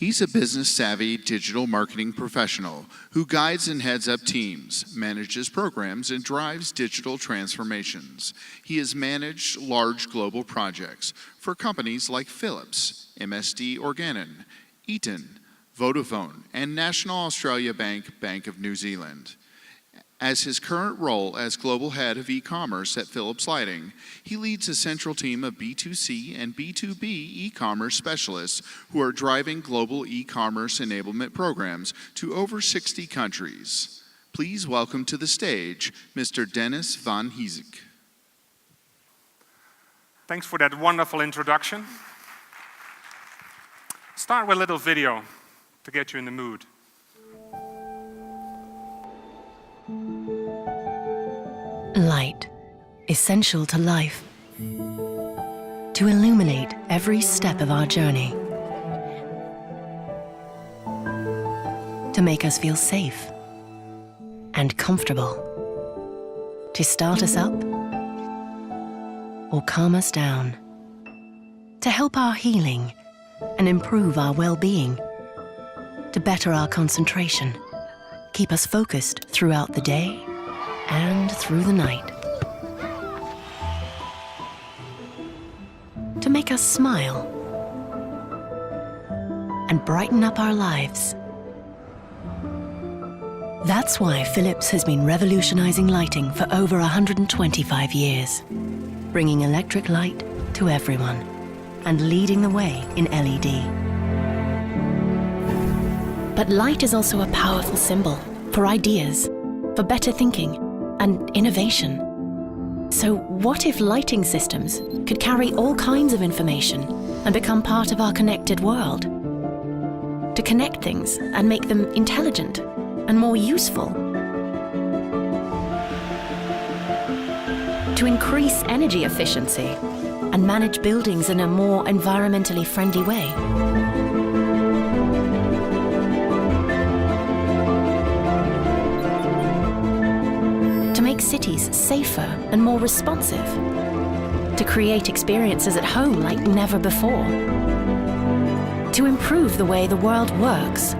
He's a business-savvy digital marketing professional who guides and heads up teams, manages programs, and drives digital transformations. He has managed large global projects for companies like Philips, MSD Organon, Eaton, Vodafone, and National Australia Bank, Bank of New Zealand. As his current role as global head of e-commerce at Phillips Lighting, he leads a central team of B2C and B2B e-commerce specialists who are driving global e-commerce enablement programs to over 60 countries. Please welcome to the stage, Mr. Dennis van Heezik. Thanks for that wonderful introduction. Start with a little video to get you in the mood. Light, essential to life, to illuminate every step of our journey, to make us feel safe and comfortable, to start us up or calm us down, to help our healing and improve our well-being, to better our concentration, keep us focused throughout the day and through the night, to make us smile and brighten up our lives. That's why Philips has been revolutionizing lighting for over 125 years, bringing electric light to everyone and leading the way in LED. But light is also a powerful symbol for ideas, for better thinking, and innovation. So what if lighting systems could carry all kinds of information and become part of our connected world? To connect things and make them intelligent and more useful. To increase energy efficiency and manage buildings in a more environmentally friendly way. Make cities safer and more responsive, to create experiences at home like never before, to improve the way the world works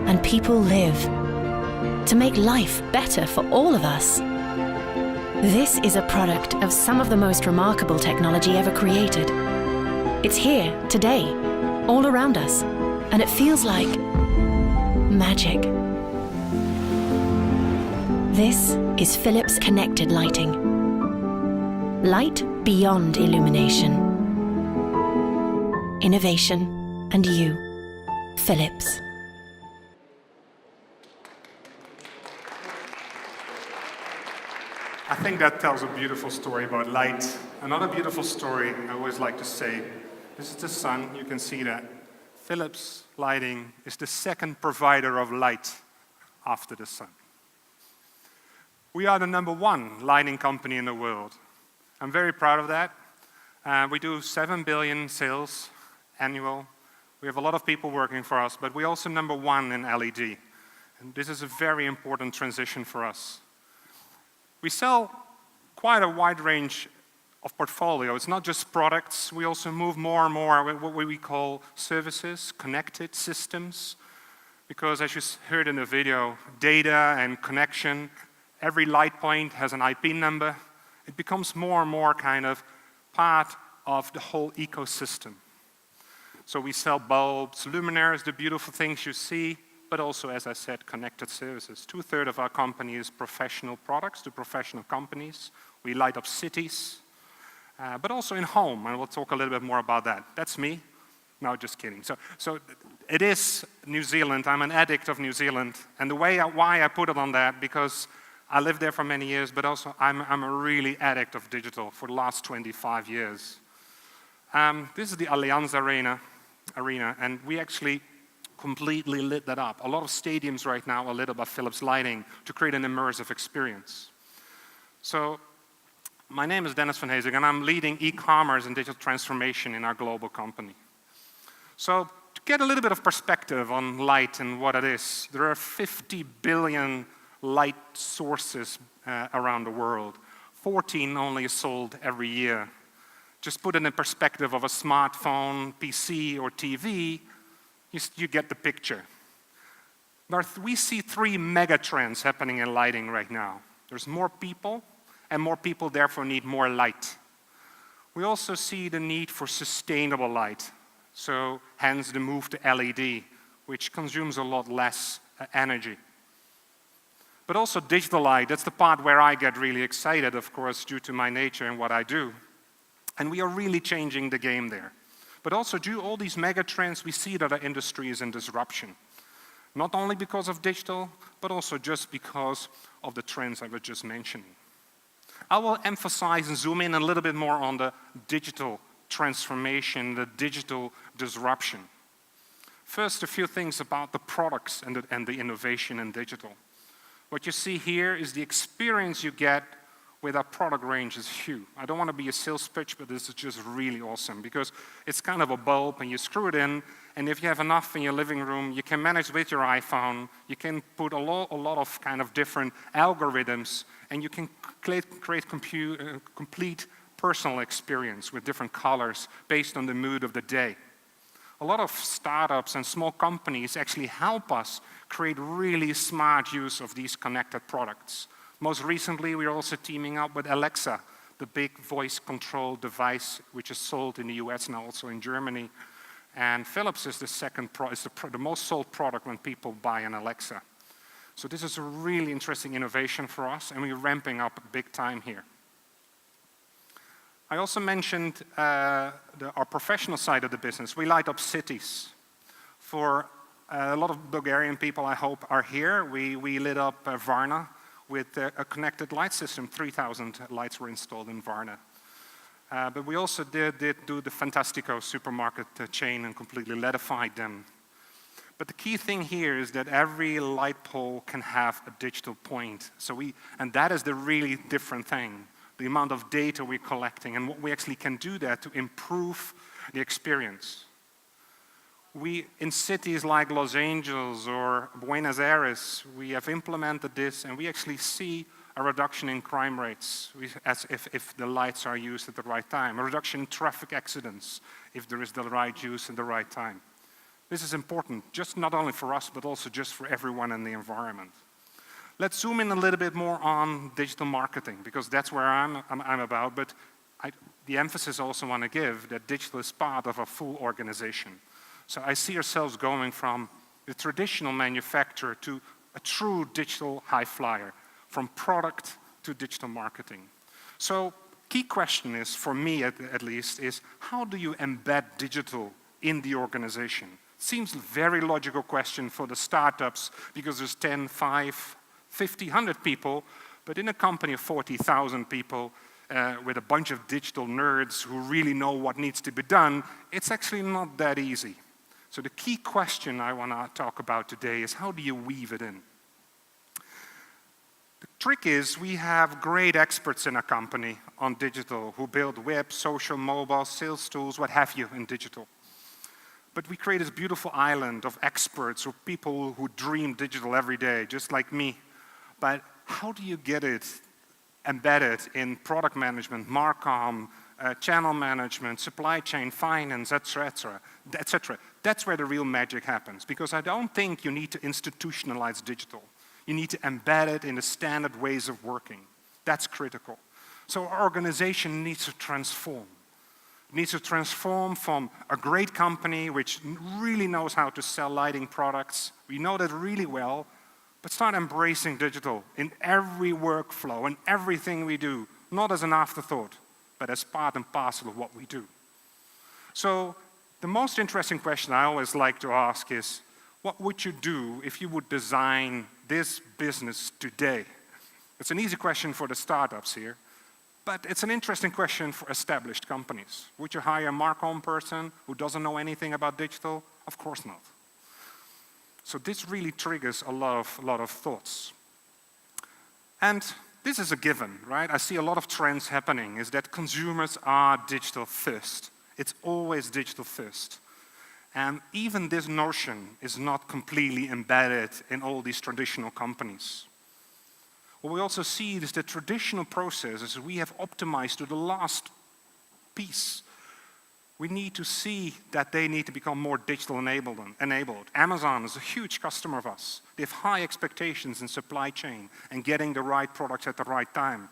and people live, to make life better for all of us. This is a product of some of the most remarkable technology ever created. It's here today, all around us, and it feels like magic. This is Philips Connected Lighting. Light beyond illumination. Innovation and you. Philips. I think that tells a beautiful story about light. Another beautiful story I always like to say, this is the sun, you can see that. Philips Lighting is the second provider of light after the sun. We are the #1 lighting company in the world. I'm very proud of that. We do 7 billion sales annual. We have a lot of people working for us, but we're also #1 in LED. And this is a very important transition for us. We sell quite a wide range of portfolio. It's not just products. We also move more and more with what we call services, connected systems. Because as you heard in the video, data and connection, every light point has an IP number. It becomes more and more kind of part of the whole ecosystem. So we sell bulbs, luminaires, the beautiful things you see, but also, as I said, connected services. 2/3 of our company is professional products to professional companies. We light up cities, but also in home, and we'll talk a little bit more about that. That's me. No, just kidding. So it is New Zealand. I'm an addict of New Zealand. And the why I put it on that, because I lived there for many years, but also I'm a really addict of digital for the last 25 years. This is the Allianz Arena, and we actually completely lit that up. A lot of stadiums right now are lit up by Philips Lighting to create an immersive experience. So my name is Dennis van Heezik, and I'm leading e-commerce and digital transformation in our global company. So to get a little bit of perspective on light and what it is, there are 50 billion light sources around the world. 14 only is sold every year. Just put it in perspective of a smartphone, PC, or TV, You get the picture. We see three mega trends happening in lighting right now. There's more people, and more people therefore need more light. We also see the need for sustainable light, so hence the move to LED, which consumes a lot less energy. But also digital light, that's the part where I get really excited, of course, due to my nature and what I do. And we are really changing the game there. But also due to all these mega trends, we see that our industry is in disruption. Not only because of digital, but also just because of the trends I was just mentioning. I will emphasize and zoom in a little bit more on the digital transformation, the digital disruption. First, a few things about the products and the innovation in digital. What you see here is the experience you get with our product range is huge. I don't want to be a sales pitch, but this is just really awesome because it's kind of a bulb and you screw it in, and if you have enough in your living room, you can manage with your iPhone, you can put a lot of kind of different algorithms, and you can create complete personal experience with different colors based on the mood of the day. A lot of startups and small companies actually help us create really smart use of these connected products. Most recently, we're also teaming up with Alexa, the big voice control device which is sold in the US now, also in Germany. And Philips is the most sold product when people buy an Alexa. So this is a really interesting innovation for us, and we're ramping up big time here. I also mentioned our professional side of the business. We light up cities. For a lot of Bulgarian people, I hope, are here. We lit up Varna with a connected light system. 3,000 lights were installed in Varna. But we also did do the Fantastico supermarket chain and completely LEDified them. But the key thing here is that every light pole can have a digital point. And that is the really different thing. The amount of data we're collecting and what we actually can do there to improve the experience. In cities like Los Angeles or Buenos Aires, we have implemented this and we actually see a reduction in crime rates as if the lights are used at the right time, a reduction in traffic accidents if there is the right use at the right time. This is important, just not only for us, but also just for everyone in the environment. Let's zoom in a little bit more on digital marketing, because that's where I'm about, but the emphasis I also want to give that digital is part of a full organization. So I see ourselves going from the traditional manufacturer to a true digital high flyer, from product to digital marketing. So key question is, for me at least, is how do you embed digital in the organization? Seems a very logical question for the startups because there's 10, 5, 50, 100 people, but in a company of 40,000 people with a bunch of digital nerds who really know what needs to be done, it's actually not that easy. So the key question I want to talk about today is how do you weave it in? The trick is we have great experts in our company on digital who build web, social, mobile, sales tools, what have you in digital. But we create this beautiful island of experts or people who dream digital every day, just like me. But how do you get it embedded in product management, Marcom, channel management, supply chain, finance, etc., etc.? That's where the real magic happens, because I don't think you need to institutionalize digital. You need to embed it in the standard ways of working. That's critical. So our organization needs to transform. It needs to transform from a great company which really knows how to sell lighting products. We know that really well, but start embracing digital in every workflow and everything we do, not as an afterthought, but as part and parcel of what we do. So the most interesting question I always like to ask is, what would you do if you would design this business today? It's an easy question for the startups here, but it's an interesting question for established companies. Would you hire a Marcom person who doesn't know anything about digital? Of course not. So this really triggers a lot of thoughts. And this is a given, right? I see a lot of trends happening, is that consumers are digital first. It's always digital first. And even this notion is not completely embedded in all these traditional companies. What we also see is that traditional processes we have optimized to the last piece. we need to see that they need to become more digital enabled. Amazon is a huge customer of us. They have high expectations in supply chain and getting the right products at the right time.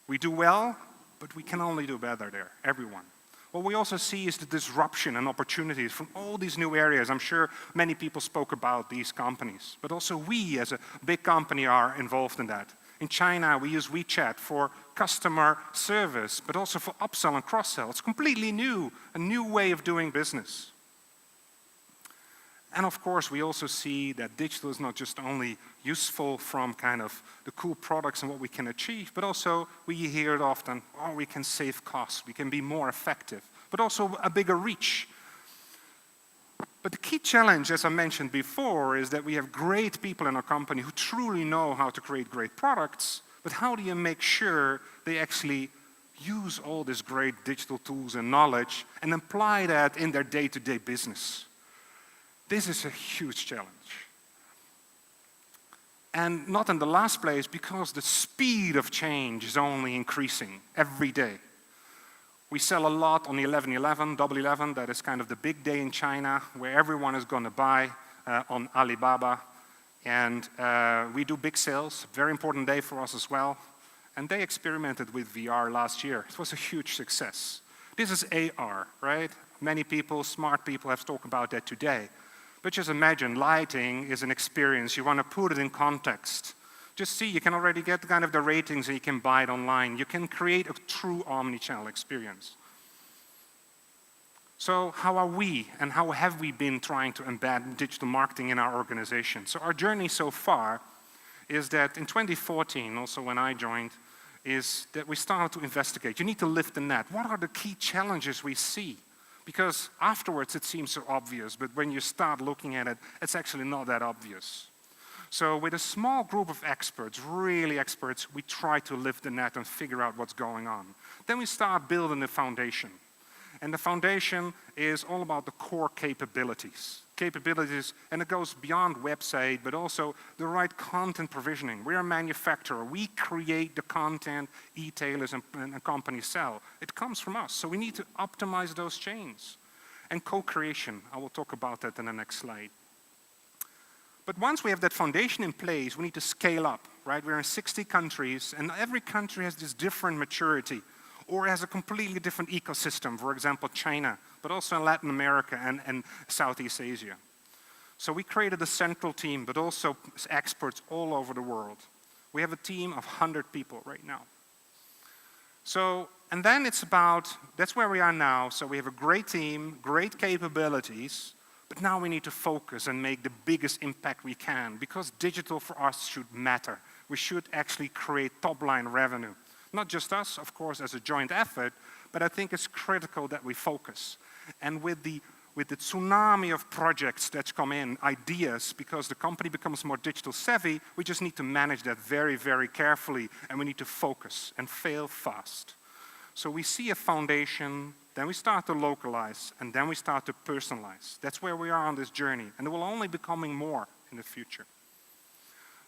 We do well, but we can only do better there, everyone. What we also see is the disruption and opportunities from all these new areas. I'm sure many people spoke about these companies, but also we as a big company are involved in that. In China, we use WeChat for customer service, but also for upsell and cross-sell. It's completely new, a new way of doing business. And of course, we also see that digital is not just only useful from kind of the cool products and what we can achieve, but also we hear it often, oh, we can save costs, we can be more effective, but also a bigger reach. But the key challenge, as I mentioned before, is that we have great people in our company who truly know how to create great products, but how do you make sure they actually use all these great digital tools and knowledge and apply that in their day-to-day business? This is a huge challenge. And not in the last place, because the speed of change is only increasing every day. We sell a lot on the 11/11, Double 11, that is kind of the big day in China where everyone is going to buy on Alibaba. And we do big sales, very important day for us as well. And they experimented with VR last year. It was a huge success. This is AR, right? Many people, smart people have talked about that today. But just imagine, lighting is an experience. You want to put it in context. Just see, you can already get kind of the ratings and you can buy it online. You can create a true omni-channel experience. So how are we and how have we been trying to embed digital marketing in our organization? So our journey so far is that in 2014, also when I joined, is that we started to investigate. You need to lift the net. What are the key challenges we see? Because afterwards it seems so obvious, but when you start looking at it, it's actually not that obvious. So with a small group of experts, really experts, we try to lift the net and figure out what's going on. Then we start building the foundation. And the foundation is all about the core capabilities. And it goes beyond website, but also the right content provisioning. We're a manufacturer. We create the content e-tailers and companies sell. It comes from us, so we need to optimize those chains. And co-creation, I will talk about that in the next slide. But once we have that foundation in place, we need to scale up, right? We're in 60 countries, and every country has this different maturity or has a completely different ecosystem, for example, China, but also in Latin America and Southeast Asia. So we created a central team, but also experts all over the world. We have a team of 100 people right now. So, and then it's about, that's where we are now. So we have a great team, great capabilities, but now we need to focus and make the biggest impact we can, because digital for us should matter. We should actually create top-line revenue. Not just us, of course, as a joint effort, but I think it's critical that we focus. And with the tsunami of projects that come in, ideas, because the company becomes more digital savvy, we just need to manage that very, very carefully, and we need to focus and fail fast. So we see a foundation, then we start to localize, and then we start to personalize. That's where we are on this journey, and there will only be coming more in the future.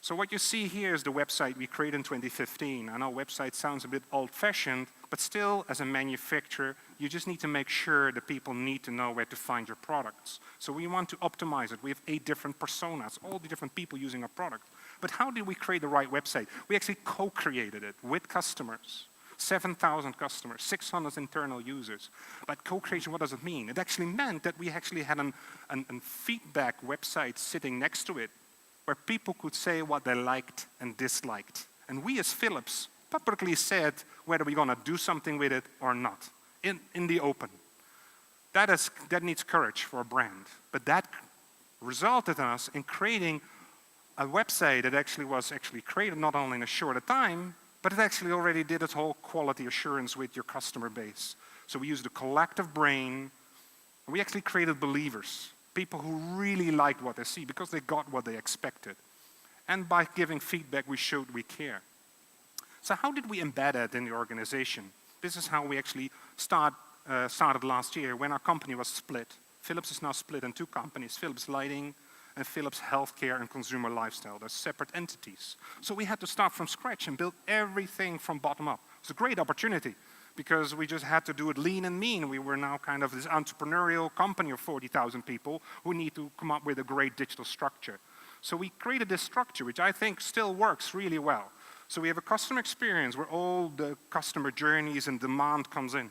So what you see here is the website we created in 2015. I know website sounds a bit old-fashioned, but still, as a manufacturer, you just need to make sure that people need to know where to find your products. So we want to optimize it. We have 8 different personas, all the different people using our product. But how did we create the right website? We actually co-created it with customers. 7,000 customers, 600 internal users. But co-creation, what does it mean? It actually meant that we actually had a feedback website sitting next to it, where people could say what they liked and disliked. And we as Philips publicly said whether we're going to do something with it or not, in the open. That needs courage for a brand. But that resulted in us in creating a website that actually was created not only in a shorter time, but it actually already did its whole quality assurance with your customer base. So we used a collective brain, and we actually created believers. People who really liked what they see because they got what they expected. And by giving feedback, we showed we care. So how did we embed that in the organization? This is how we actually started last year when our company was split. Philips is now split in 2 companies, Phillips Lighting and Philips Healthcare and Consumer Lifestyle. They're separate entities. So we had to start from scratch and build everything from bottom up. It's a great opportunity, because we just had to do it lean and mean. We were now kind of this entrepreneurial company of 40,000 people who need to come up with a great digital structure. So we created this structure, which I think still works really well. So we have a customer experience where all the customer journeys and demand comes in.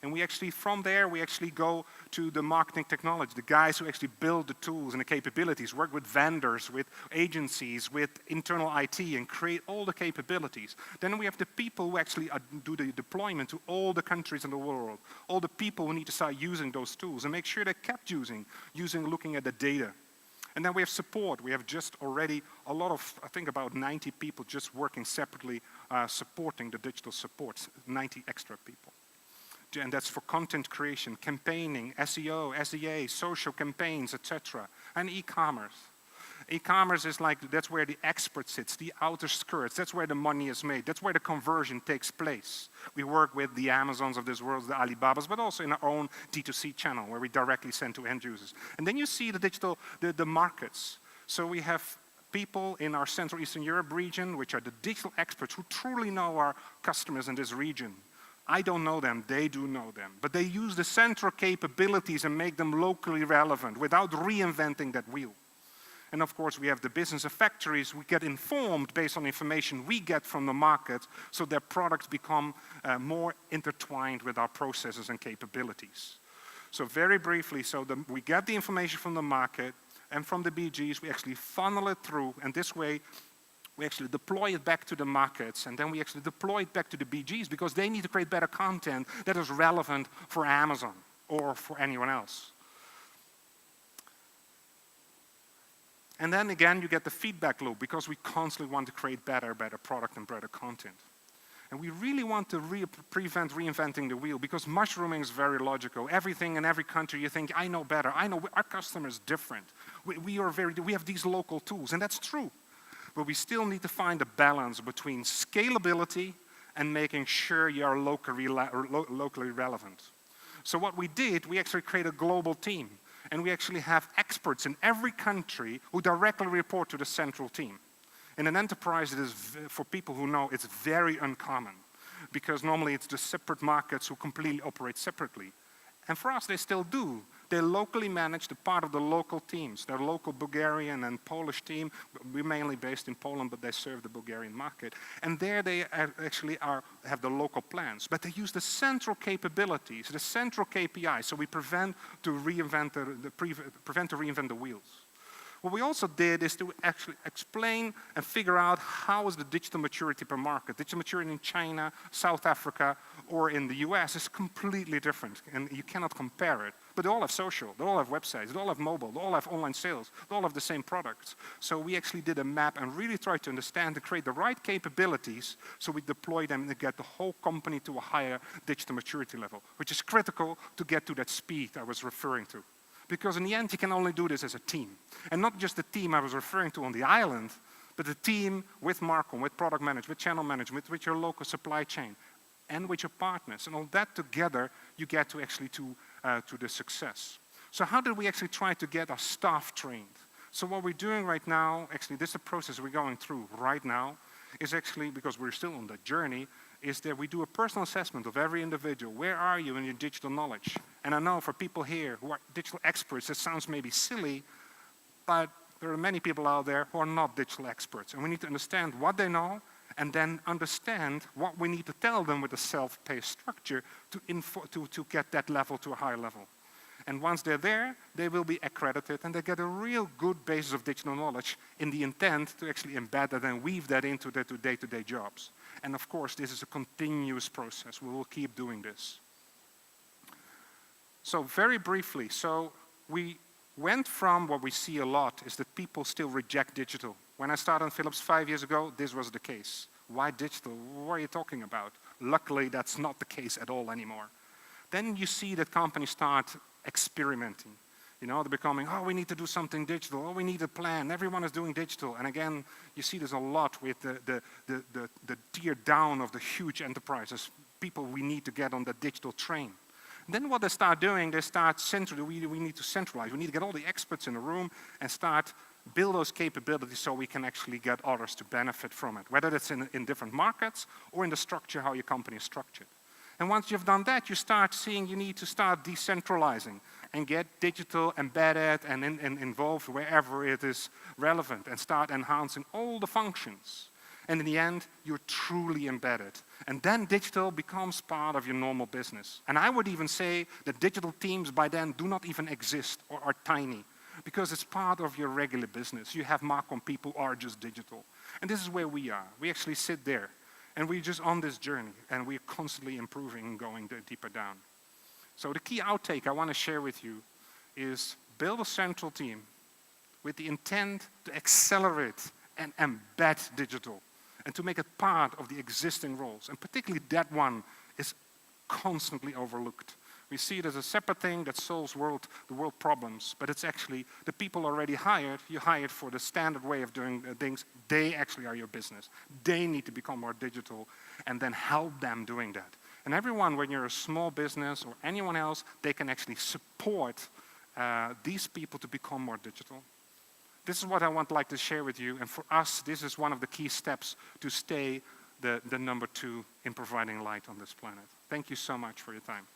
And we actually, from there, we actually go to the marketing technology, the guys who actually build the tools and the capabilities, work with vendors, with agencies, with internal IT, and create all the capabilities. Then we have the people who actually do the deployment to all the countries in the world, all the people who need to start using those tools and make sure they kept looking at the data. And then we have support. We have just already a lot of, I think about 90 people just working separately, supporting the digital support, 90 extra people. And that's for content creation, campaigning, SEO, SEA, social campaigns, etc. And e-commerce. E-commerce is like, that's where the expert sits, the outer skirts, that's where the money is made, that's where the conversion takes place. We work with the Amazons of this world, the Alibabas, but also in our own D2C channel where we directly send to end users. And then you see the digital, the markets. So we have people in our Central Eastern Europe region, which are the digital experts who truly know our customers in this region. I don't know them, they do know them. But they use the central capabilities and make them locally relevant without reinventing that wheel. And of course, we have the business of factories. We get informed based on information we get from the market, so their products become more intertwined with our processes and capabilities. So very briefly, we get the information from the market, and from the BGs, we actually funnel it through, and this way, we actually deploy it back to the markets, and then we actually deploy it back to the BGs because they need to create better content that is relevant for Amazon or for anyone else. And then again, you get the feedback loop because we constantly want to create better product and better content. And we really want to prevent reinventing the wheel because mushrooming is very logical. Everything in every country, you think, I know better. I know our customer is different. We have these local tools, and that's true. But we still need to find a balance between scalability and making sure you are locally relevant. So what we did, we actually created a global team. And we actually have experts in every country who directly report to the central team. In an enterprise, it is, for people who know, it's very uncommon. Because normally it's the separate markets who completely operate separately. And for us, they still do. They locally manage the part of the local teams. Their local Bulgarian and Polish team, we're mainly based in Poland, but they serve the Bulgarian market. And there they actually have the local plans. But they use the central capabilities, the central KPIs, so we prevent to reinvent the wheels. What we also did is to actually explain and figure out how is the digital maturity per market. Digital maturity in China, South Africa, or in the US is completely different, and you cannot compare it. But they all have social, they all have websites, they all have mobile, they all have online sales, they all have the same products. So we actually did a map and really tried to understand and create the right capabilities so we deploy them and get the whole company to a higher digital maturity level, which is critical to get to that speed I was referring to. Because in the end, you can only do this as a team. And not just the team I was referring to on the island, but the team with Marcom, with product management, with channel management, with your local supply chain, and with your partners. And all that together, you get to actually to the success. So how did we actually try to get our staff trained? So what we're doing right now, actually this is a process we're going through right now, is actually, because we're still on that journey, is that we do a personal assessment of every individual. Where are you in your digital knowledge? And I know for people here who are digital experts, it sounds maybe silly, but there are many people out there who are not digital experts. And we need to understand what they know and then understand what we need to tell them with a self-paced structure to get that level to a higher level. And once they're there, they will be accredited and they get a real good basis of digital knowledge in the intent to actually embed that and weave that into their day-to-day jobs. And of course, this is a continuous process. We will keep doing this. So very briefly, so we went from what we see a lot is that people still reject digital. When I started on Philips 5 years ago, this was the case. Why digital? What are you talking about? Luckily, that's not the case at all anymore. Then you see that companies start experimenting. You know, they're becoming, oh, we need to do something digital. Oh, we need a plan. Everyone is doing digital. And again, you see this a lot with the tier down of the huge enterprises. People we need to get on the digital train. And then what they start doing, they start we need to centralize. We need to get all the experts in the room and start build those capabilities so we can actually get others to benefit from it, whether that's in different markets or in the structure, how your company is structured. And once you've done that, you start seeing you need to start decentralizing and get digital embedded and involved wherever it is relevant and start enhancing all the functions. And in the end, you're truly embedded. And then digital becomes part of your normal business. And I would even say that digital teams by then do not even exist or are tiny, because it's part of your regular business. You have Marcom people who are just digital. And this is where we are. We actually sit there. And we're just on this journey, and we're constantly improving and going deeper down. So the key outtake I want to share with you is build a central team with the intent to accelerate and embed digital and to make it part of the existing roles. And particularly that one is constantly overlooked. We see it as a separate thing that solves the world problems, but it's actually the people already hired. You hired for the standard way of doing things. They actually are your business. They need to become more digital, and then help them doing that. And everyone, when you're a small business or anyone else, they can actually support these people to become more digital. This is what I would like to share with you, and for us, this is one of the key steps to stay the number 2 in providing light on this planet. Thank you so much for your time.